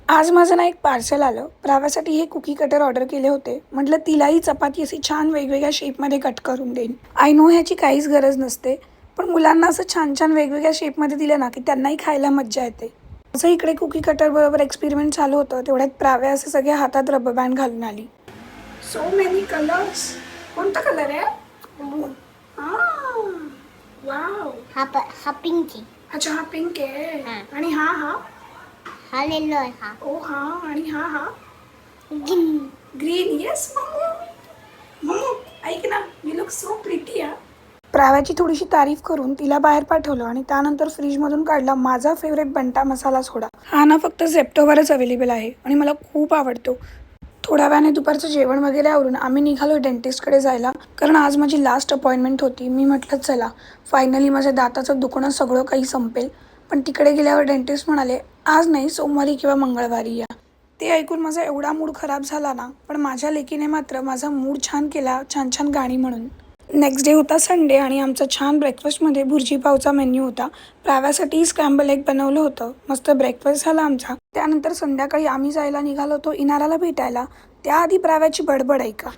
आज माझं ना एक पार्सल आलं. प्राव्यासाठी हे कुकी कटर ऑर्डर केले होते. म्हटलं तिलाही चपाती अशी छान वेगवेगळ्या शेपमध्ये कट करून देईन. आय नो ह्याची काहीच गरज नसते, पण मुलांना असं छान छान वेगवेगळ्या शेपमध्ये दिलं ना की त्यांनाही खायला मज्जा येते. असं इकडे कुकी कटर बरोबर एक्सपेरिमेंट चालू होतं, तेवढ्यात प्राव्या असे सगळे हातात रबर बँड घालून आली. So many colours. कोणता कलर आहे? ब्लू. वाव. हा पिंक आहे. अच्छा, हा पिंक आहे. हा. आणि हा हा हा येलो आहे. हा ओ हा. आणि हा हा ग्रीन. ग्रीन. येस मम्मू, ऐक ना, यू लुक सो प्रिटी. प्राव्याची थोडीशी तारीफ करून तिला बाहेर पाठवलं आणि त्यानंतर फ्रीजमधून काढला माझा फेवरेट बंटा मसाला सोडा. हा ना फक्त झेप्टोवरच अवेलेबल आहे आणि मला खूप आवडतो. थोड्या वेळाने दुपारचं जेवण वगैरे आवरून आम्ही निघालो डेंटिस्टकडे जायला, कारण आज माझी लास्ट अपॉइंटमेंट होती. मी म्हटलं चला फायनली माझ्या दाताचं दुखणं सगळं काही संपेल. पण तिकडे गेल्यावर डेंटिस्ट म्हणाले आज नाही, सोमवारी किंवा मंगळवारी या. ते ऐकून माझा एवढा मूड खराब झाला ना, पण माझ्या लेकीने मात्र माझा मूड छान केला, छान छान गाणी म्हणून. नेक्स्ट डे होता संडे आणि आमचा छान ब्रेकफास्टमध्ये भुर्जी पावचा मेन्यू होता. प्राव्यासाठी स्क्रॅम्बल एग बनवलं होतं. मस्त ब्रेकफास्ट झाला आमचा. त्यानंतर संध्याकाळी आम्ही जायला निघालो होतो इनाराला भेटायला. त्याआधी प्राव्याची बडबड ऐका.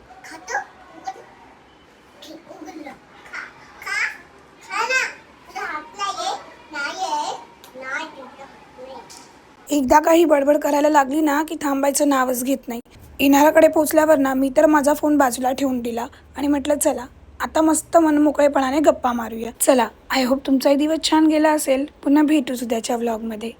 एकदा काही बडबड करायला लागली ना की थांबायचं नावच घेत नाही. इनाराकडे पोचल्यावर ना मी तर माझा फोन बाजूला ठेवून दिला आणि म्हटलं चला आता मस्त मनमोकळेपणाने गप्पा मारूया. चला, आय होप तुमचाही दिवस छान गेला असेल. पुन्हा भेटूच उद्याच्या व्लॉगमध्ये.